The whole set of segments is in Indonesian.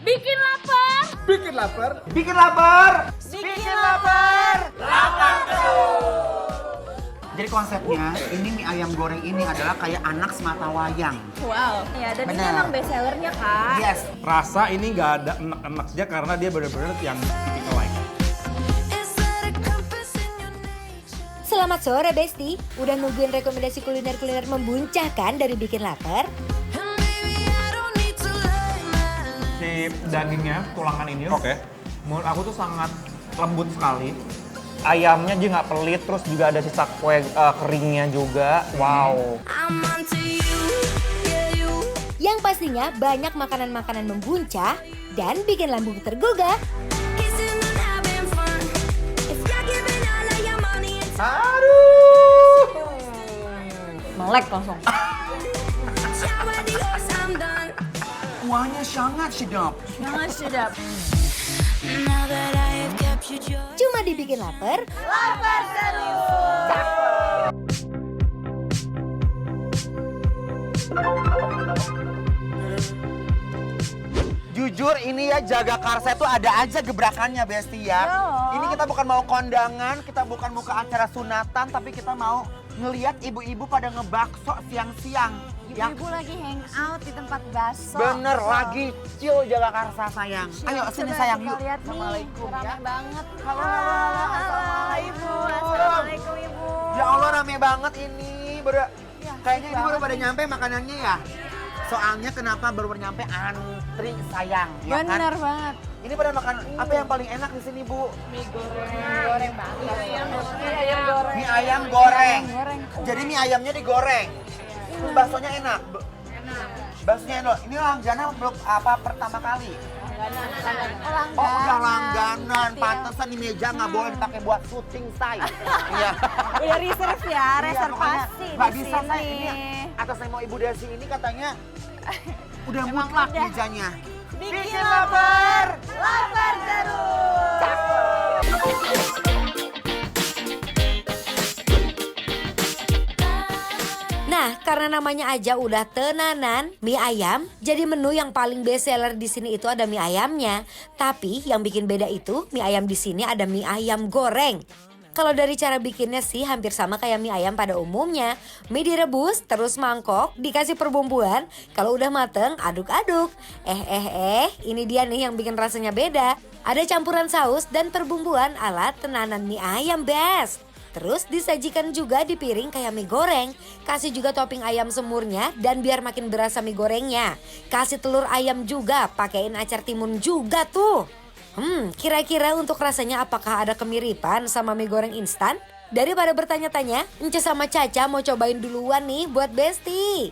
Bikin lapar. Bikin lapar. Bikin lapar. Bikin lapar. Lapar Jadi konsepnya ini mie ayam goreng ini adalah kayak anak semata wayang. Wow. Ya, dan ini Bener. emang best sellernya, Kak. Yes. Rasa ini nggak ada enak-enaknya karena dia bener-bener yang tipikal like. Selamat sore Besti, udah nungguin rekomendasi kuliner-kuliner membuncahkan dari Bikin Lapar? Si dagingnya, tulangan ini, Oke. menurut aku tuh sangat lembut sekali. Ayamnya juga nggak pelit, terus juga ada sisa kue keringnya juga. Wow. Yang pastinya banyak makanan-makanan membuncah dan bikin lambung tergugah. Aduh. Melek langsung. Kuahnya sangat sedap. Sangat sedap. Cuma dibikin lapar. Lapar terus. Jujur ini ya jaga karsa itu ada aja gebrakannya Besti ya. Yo. Ini kita bukan mau kondangan, kita bukan mau ke acara sunatan, tapi kita mau ngelihat ibu-ibu pada ngebakso siang-siang. Yang Ibu lagi hang out di tempat bakso. bener lagi chill jaga karsa sayang. Ayo sini Coba sayang kita yuk. lihat nih, Assalamualaikum rame ya. banget. Halo, Ibu. Assalamualaikum, Ibu. Ya Allah rame banget ini. Ya, Kayaknya ini baru banget pada nih. nyampe makanannya ya. Soalnya kenapa baru nyampe antri sayang, ya kan? Bener banget. Ini pada makan apa yang paling enak di sini Bu? Mie goreng banget. Ayam goreng. Mie ayam goreng. Ayam goreng. Jadi mie ayamnya digoreng. Terus baksonya enak. Baksonya enak. Ini langganan belum apa pertama kali? Oh udah langganan. Pantesan di meja nggak boleh dipakai buat syuting say. Iya. Udah reserve ya, Iya, reservasi pokoknya nggak di bisa say. sini. Ini atas nama Ibu Desi ini katanya udah Emang mutlak udah. mejanya. Bikin lapar, lapar terus. Nah, karena namanya aja udah tenanan, mie ayam, jadi menu yang paling best seller di sini itu ada mie ayamnya. Tapi yang bikin beda itu, mie ayam di sini ada mie ayam goreng. Kalau dari cara bikinnya sih hampir sama kayak mie ayam pada umumnya. Mie direbus, terus mangkok, dikasih perbumbuan. Kalau udah mateng, aduk-aduk. Ini dia nih yang bikin rasanya beda. Ada campuran saus dan perbumbuan ala tenanan mie ayam best. Terus disajikan juga di piring kayak mie goreng. Kasih juga topping ayam semurnya dan biar makin berasa mie gorengnya. Kasih telur ayam juga, pakein acar timun juga tuh. Kira-kira untuk rasanya apakah ada kemiripan sama mie goreng instan? Daripada bertanya-tanya, Ence sama Caca mau cobain duluan nih buat Besti.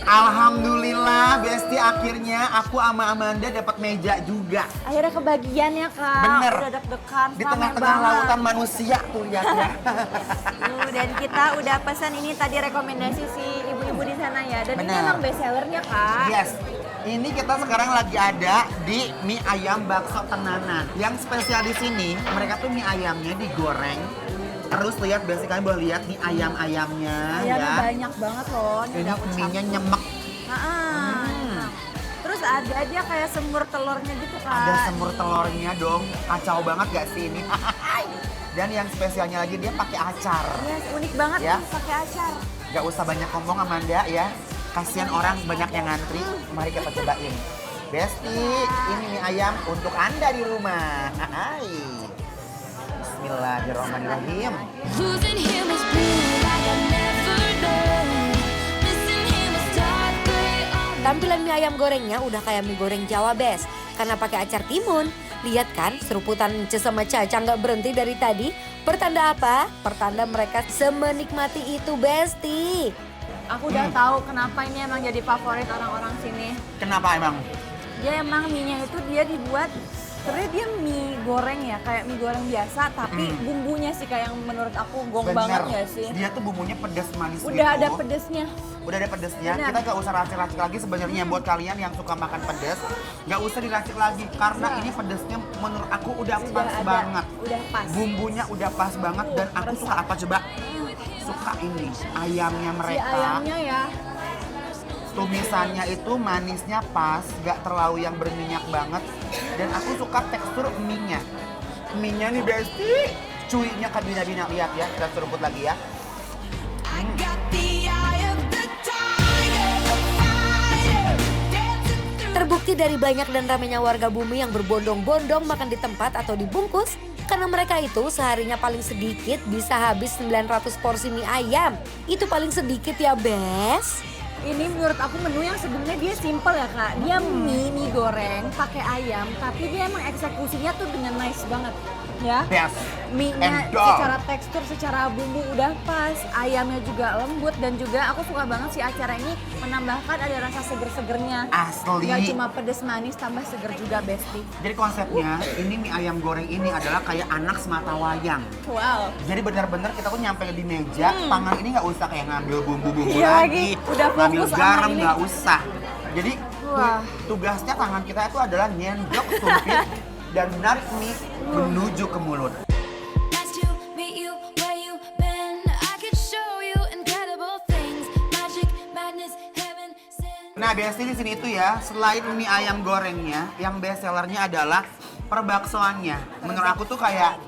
Alhamdulillah Besti akhirnya aku sama Amanda dapat meja juga. Akhirnya kebagian ya, Kak. Bener. Udah deg-degan, Di rame tengah-tengah banget. lautan manusia tuh lihat ya. Dan kita udah pesan ini tadi rekomendasi si ibu-ibu di sana ya. Dan ini Bener. emang best sellernya, Kak. Yes. Ini kita sekarang lagi ada di mie ayam bakso tenanan. Yang spesial di sini, mereka tuh mie ayamnya digoreng. Terus lihat, Besti kalian boleh lihat nih ayam-ayamnya Ayamnya ya. banyak banget loh. Ini mie-nya nyemek. Terus ada aja kayak semur telurnya gitu, Kak. Ada semur telurnya dong. Kacau banget gak sih ini? Dan yang spesialnya lagi dia pakai acar. Yes, unik banget Ya. nih pakai acar. Gak usah banyak ngomong Amanda ya. Kasihan orang banyak yang ngantri. Mari kita cobain. Besti, ini mie ayam untuk Anda di rumah. Hai. Bismillahirrahmanirrahim. Tampilan mie ayam gorengnya udah kayak mie goreng Jawa best karena pakai acar timun. Lihat kan seruputan Ence sama Caca nggak berhenti dari tadi. Pertanda apa? Pertanda mereka semenikmati itu Besti. Aku udah tahu kenapa ini emang jadi favorit orang-orang sini. Kenapa emang? Dia emang mie-nya itu dia dibuat sebenarnya dia mie goreng ya, kayak mie goreng biasa, tapi bumbunya sih kayak yang menurut aku gong banget Bener. gak sih? Dia tuh bumbunya pedas manis gitu. Udah ada pedesnya. Udah ada pedesnya. Bener. Kita gak usah racik-racik lagi sebenarnya buat kalian yang suka makan pedas. Gak usah diracik lagi karena ini pedesnya menurut aku udah pas ada, banget. udah pas. Bumbunya udah pas banget dan aku meresap. suka apa coba? Suka ini ayamnya Si mereka. ayamnya ya. Tumisannya itu manisnya pas, gak terlalu yang berminyak banget. Dan aku suka tekstur mie-nya. Mie-nya nih Besti, cuinya kabina-bina, lihat ya, kita seruput lagi ya. Terbukti dari banyak dan ramainya warga bumi yang berbondong-bondong makan di tempat atau dibungkus, karena mereka itu seharinya paling sedikit bisa habis 900 porsi mie ayam. Itu paling sedikit ya, Bes. Ini menurut aku menu yang sebenarnya dia simple ya kak. Dia mie goreng pakai ayam, tapi dia emang eksekusinya tuh dengan nice banget. Ya, Best. mie-nya And dog. secara tekstur, secara bumbu udah pas, ayamnya juga lembut dan juga aku suka banget si acara ini menambahkan ada rasa seger-segernya. Asli. Gak cuma pedes manis tambah seger juga Besti. Jadi konsepnya, ini mie ayam goreng ini adalah kayak anak semata wayang. Wow. Jadi benar-benar kita tuh nyampe di meja, tangan ini nggak usah kayak ngambil bumbu-bumbu Iya lagi, lagi, udah ngambil fokus sama garam ini. nggak usah. Jadi Wah. tugasnya tangan kita itu adalah nyendok sumpit dan menarik mie menuju ke mulut. Nice to meet you, where you been? I could show you incredible things, magic, madness, heaven, sin. Nah, biasanya di sini itu ya, selain mie ayam gorengnya, yang best sellernya adalah perbaksoannya. Menurut aku tuh kayak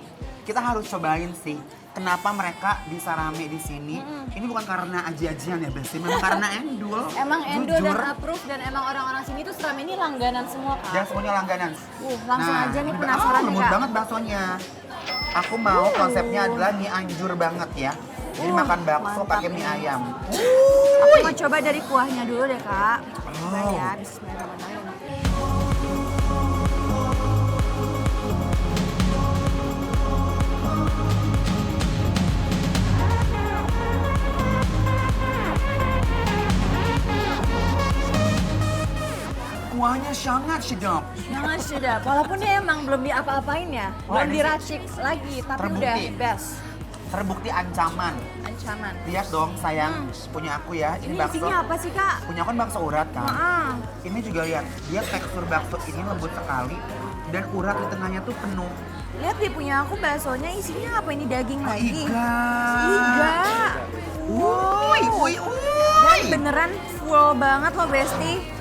kita harus cobain sih. Kenapa mereka bisa rame di sini? Ini bukan karena aji-ajian ya, Besti. Memang karena endul. Emang Endo Jujur. dan approve dan emang orang-orang sini tuh selama ini langganan semua Dan kak. semuanya langganan. Langsung aja nih ini penasaran nih, lembut Kak. banget baksonya. Aku mau konsepnya adalah mie anjur banget ya. Jadi makan bakso mantap pakai mie nih. ayam. Aku mau coba dari kuahnya dulu deh kak. Coba ya, bismillahirrahmanirrahim. Kuahnya sangat sedap. Jangan sudah, walaupun dia emang belum diapa-apain ya, Wah, belum ini diracik lagi, tapi terbukti. udah best. Terbukti ancaman. Ancaman. Lihat dong sayang, punya aku ya. Ini Ini bakso. isinya apa sih kak? Punya aku kan bakso urat kan. Ah, Ini juga lihat, dia tekstur bakso ini lembut sekali dan urat di tengahnya tuh penuh. lihat dia punya aku baksonya isinya apa ini daging lagi? Iga. Iga. Wuih, wuih, Dan wuih. beneran full banget loh Besti.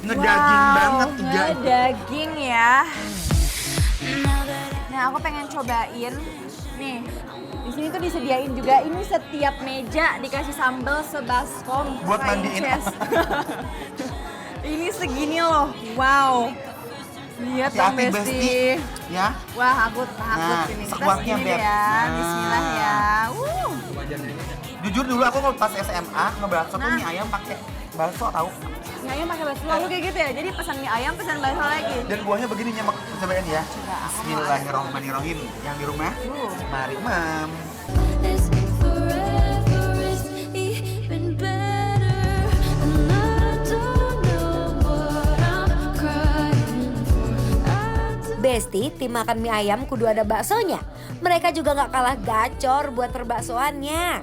Ngedaging banget iga. Ngedaging ya. Nah aku pengen cobain nih. Di sini tuh disediain juga ini setiap meja dikasih sambal sebaskom. Buat frying mandiin. cheese. Ini segini loh. Wow. Lihat dong Hati-hati Besti. Besti. Ya. Wah aku takut Nah, ini. Kita sekuatnya, segini Beb. deh ya. Nah. Bismillah ya. Jujur dulu aku kalau pas SMA ngebakso tuh Nah. mie ayam pakai bakso tahu. Mie ayam pakai bakso lalu kayak gitu ya. Jadi pesan mie ayam, pesan bakso lagi. Dan buahnya begini nyemek, cobain ya. Bismillahirrahmanirrahim. Yang di rumah, mari mam. This forever is even better, and I don't know what I'm crying for. Besti, tim makan mie ayam kudu ada baksonya. Mereka juga nggak kalah gacor buat perbaksoannya.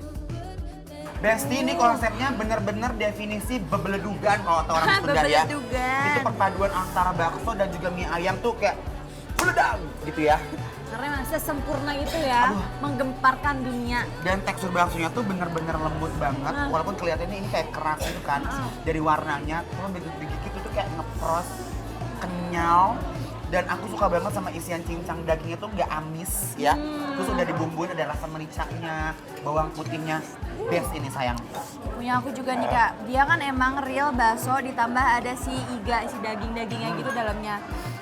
Besti ini konsepnya bener-bener definisi bebeledugan kalau kata orang Sunda ya. Bebeledugan. Itu perpaduan antara bakso dan juga mie ayam tuh kayak beledang gitu ya. Karena emang sesempurna itu ya, menggemparkan dunia. Dan tekstur baksonya tuh bener-bener lembut banget. Walaupun kelihatannya ini kayak keras gitu kan. Dari warnanya, kalau begitu digigit itu kayak ngepros, kenyal. Dan aku suka banget sama isian cincang dagingnya tuh nggak amis ya. Terus udah dibumbuin ada rasa mericanya, bawang putihnya. Best ini sayang. Punya aku juga nih kak, dia kan emang real bakso ditambah ada si iga, si daging-dagingnya gitu dalamnya.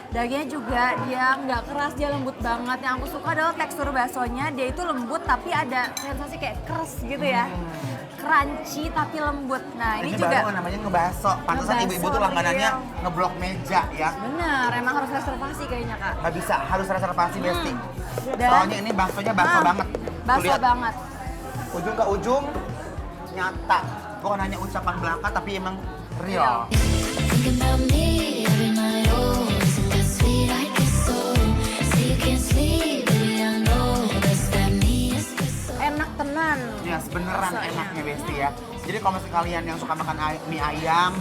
Dagingnya juga dia nggak keras, dia lembut banget. Yang aku suka adalah tekstur baksonya, dia itu lembut tapi ada sensasi kayak keras gitu ya. Crunchy tapi lembut. Nah ini, Ini juga baru namanya ngebaso. Pantesan Ngebaso, ibu-ibu tuh langganannya real. ngeblok meja ya. bener, emang harus reservasi kayaknya kak. Nggak bisa, harus reservasi Besti. Dan- Soalnya ini baksonya bakso Ah, banget. Tuh Bakso lihat, banget. ujung ke ujung nyata. Bukan hanya ucapan belaka tapi emang real. Think about me every night, oh, isn't that sweet? I guess so. Say you can't sleep, baby, I know that's that me, is this so? Enak tenan. Yes, beneran Baksonya. enaknya Besti ya. Jadi kalau misalnya kalian yang suka makan mie ayam,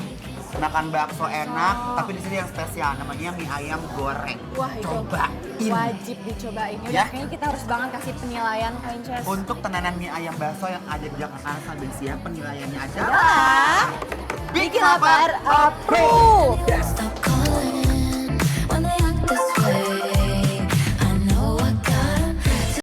makan bakso enak, tapi di sini yang spesial namanya mie ayam goreng. Wah itu Cobain. wajib dicobain. Yaudah, Ya. kayaknya kita harus banget kasih penilaian Princess. Untuk tenanan mie ayam bakso yang ada di Jakarta Besti ya, penilaiannya aja Ah. Bikin lapar, approve!